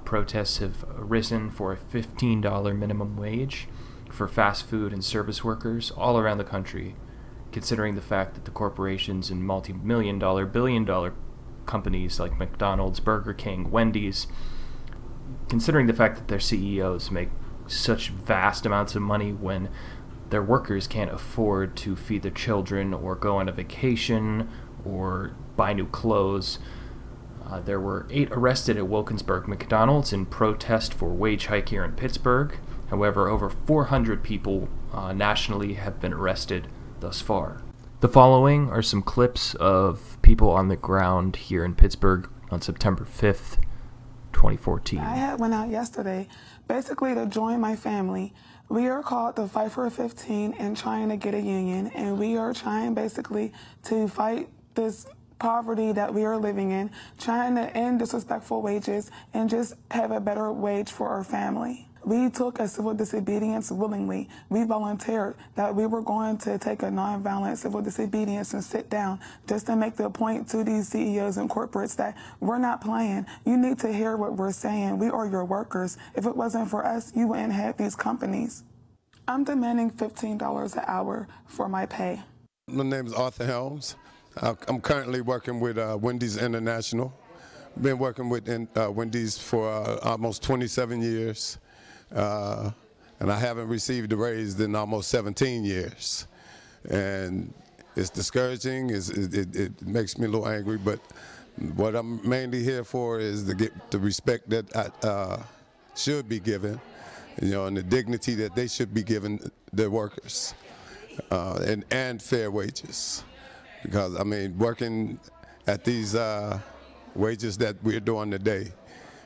protests have arisen for a $15 minimum wage for fast food and service workers all around the country, considering the fact that the corporations and multi-million-dollar, billion-dollar companies like McDonald's, Burger King, Wendy's, considering the fact that their CEOs make such vast amounts of money when their workers can't afford to feed their children or go on a vacation or buy new clothes. There were 8 arrested at Wilkinsburg McDonald's in protest for wage hike here in Pittsburgh. However, over 400 people nationally have been arrested thus far. The following are some clips of people on the ground here in Pittsburgh on September 5th, 2014. I went out yesterday basically to join my family. We are called to Fight for 15 and trying to get a union, and we are trying basically to fight this poverty that we are living in, trying to end disrespectful wages and just have a better wage for our family. We took a civil disobedience willingly. We volunteered that we were going to take a nonviolent civil disobedience and sit down just to make the point to these CEOs and corporates that we're not playing. You need to hear what we're saying. We are your workers. If it wasn't for us, you wouldn't have these companies. I'm demanding $15 an hour for my pay. My name is Arthur Helms. I'm currently working with Wendy's International. Been working with Wendy's for almost 27 years. And I haven't received a raise in almost 17 years. And it's discouraging, it makes me a little angry, but what I'm mainly here for is to get the respect that I should be given, you know, and the dignity that they should be given their workers, and fair wages. Because, I mean, working at these wages that we're doing today,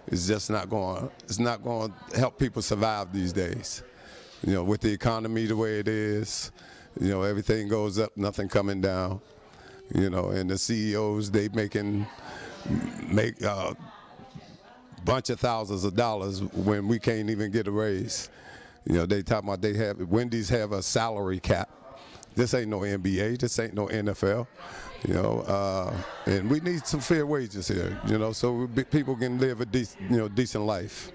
it's just not going to help people survive these days. You know, with the economy the way it is, you know, everything goes up, nothing coming down. You know, and the CEOs, they make a bunch of thousands of dollars when we can't even get a raise. You know, they talk about Wendy's have a salary cap. This ain't no NBA, this ain't no NFL. You know, and we need some fair wages here, you know, so people can live a decent life.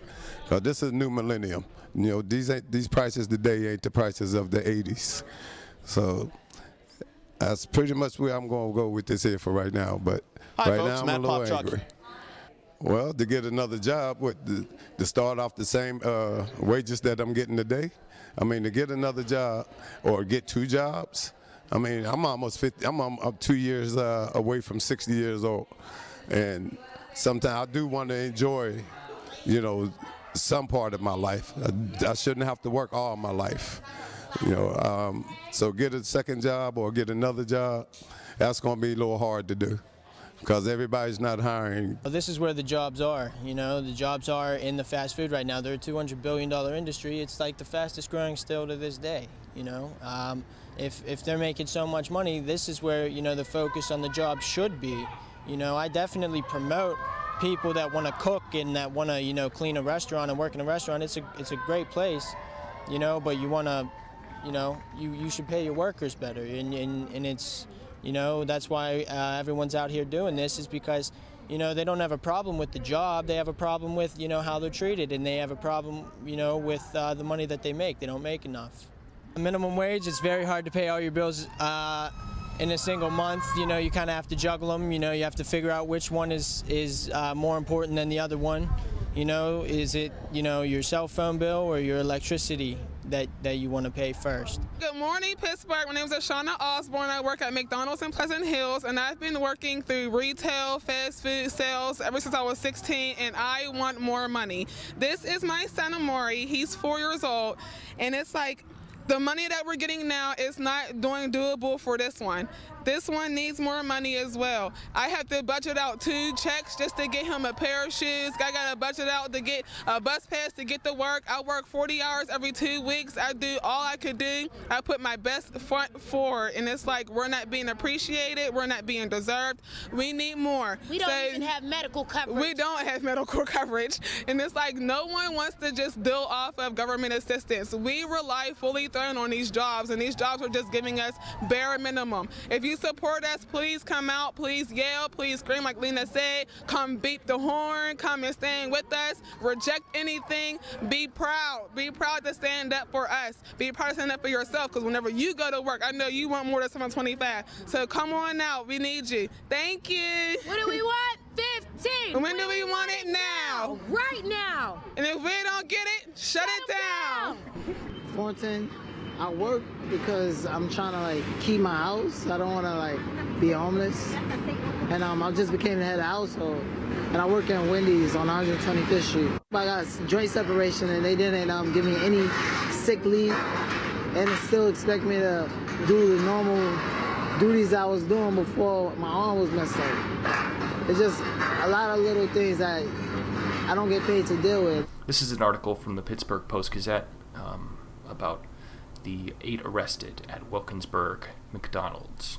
This is a new millennium. You know, these prices today ain't the prices of the 80s. So that's pretty much where I'm going to go with this here for right now. But Hi, right folks, now Matt I'm a little Pop angry. Truck. Well, to get another job, to start off the same wages that I'm getting today. I mean, to get another job or get 2 jobs. I mean, I'm almost 50. I'm 2 years away from 60 years old, and sometimes I do want to enjoy, you know, some part of my life. I shouldn't have to work all my life, you know. So get a second job or get another job, that's going to be a little hard to do, because everybody's not hiring. This is where the jobs are. You know, the jobs are in the fast food right now. They're a $200 billion industry. It's like the fastest growing still to this day, you know. If they're making so much money, this is where, you know, the focus on the job should be. You know, I definitely promote people that want to cook and that want to, you know, clean a restaurant and work in a restaurant. It's a great place, you know, but you want to, you know, you should pay your workers better. And it's, you know, that's why everyone's out here doing this, is because, you know, they don't have a problem with the job. They have a problem with, you know, how they're treated, and they have a problem, you know, with the money that they make. They don't make enough. Minimum wage, it's very hard to pay all your bills in a single month. You know, you kind of have to juggle them. You know, you have to figure out which one is more important than the other one. You know, is it, you know, your cell phone bill or your electricity that you want to pay first? Good morning, Pittsburgh. My name is Ashana Osborne. I work at McDonald's in Pleasant Hills, and I've been working through retail, fast food sales ever since I was 16, and I want more money. This is my son Amari. He's 4 years old, and it's like, the money that we're getting now is not doable for this one. This one needs more money as well. I have to budget out 2 checks just to get him a pair of shoes. I got to budget out to get a bus pass to get to work. I work 40 hours every 2 weeks. I do all I could do. I put my best foot forward, and it's like we're not being appreciated. We're not being deserved. We need more. We don't even have medical coverage. We don't have medical coverage, and it's like no one wants to just build off of government assistance. We rely fully throwing on these jobs, and these jobs are just giving us bare minimum. If you support us, please come out, please yell, please scream like Lena said, come beep the horn, come and stand with us, reject anything, be proud to stand up for us, be proud to stand up for yourself, because whenever you go to work, I know you want more than 725, so come on out, we need you. Thank you. What do we want? 15. When do we want it now? Right now. And if we don't get it, shut it down. 14. I work because I'm trying to like keep my house. I don't want to like be homeless. And I just became the head of household. And I work at Wendy's on 125th Street. I got joint separation and they didn't give me any sick leave. And they still expect me to do the normal duties I was doing before my arm was messed up. It's just a lot of little things that I don't get paid to deal with. This is an article from the Pittsburgh Post-Gazette about the 8 arrested at Wilkinsburg McDonald's.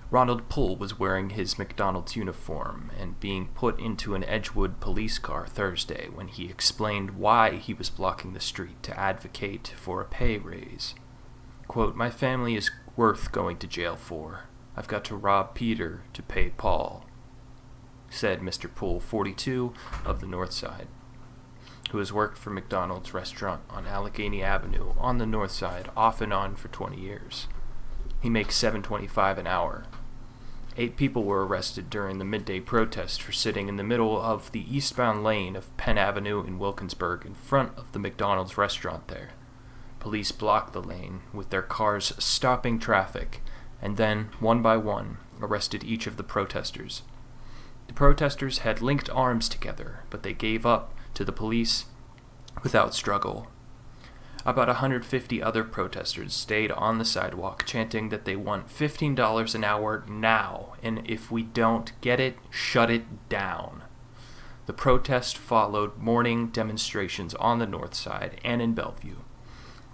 Ronald Poole was wearing his McDonald's uniform and being put into an Edgewood police car Thursday when he explained why he was blocking the street to advocate for a pay raise. Quote, "My family is worth going to jail for. I've got to rob Peter to pay Paul," said Mr. Poole, 42, of the North Side, who has worked for McDonald's restaurant on Allegheny Avenue on the North Side off and on for 20 years. He makes $7.25 an hour. 8 people were arrested during the midday protest for sitting in the middle of the eastbound lane of Penn Avenue in Wilkinsburg in front of the McDonald's restaurant there. Police blocked the lane with their cars stopping traffic and then, one by one, arrested each of the protesters. The protesters had linked arms together, but they gave up to the police without struggle. About 150 other protesters stayed on the sidewalk, chanting that they want $15 an hour now, and if we don't get it, shut it down. The protest followed morning demonstrations on the North Side and in Bellevue.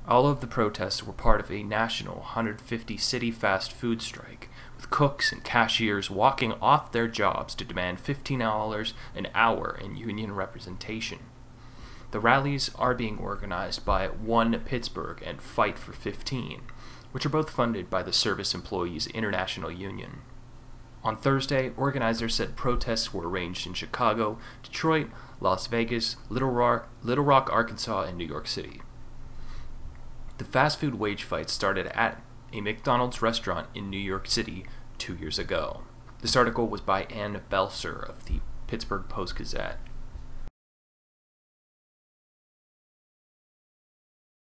All of the protests were part of a national 150-city fast food strike, with cooks and cashiers walking off their jobs to demand $15 an hour in union representation. The rallies are being organized by One Pittsburgh and Fight for 15, which are both funded by the Service Employees International Union. On Thursday, organizers said protests were arranged in Chicago, Detroit, Las Vegas, Little Rock, Arkansas, and New York City. The fast food wage fight started at a McDonald's restaurant in New York City 2 years ago. This article was by Ann Belser of the Pittsburgh Post-Gazette.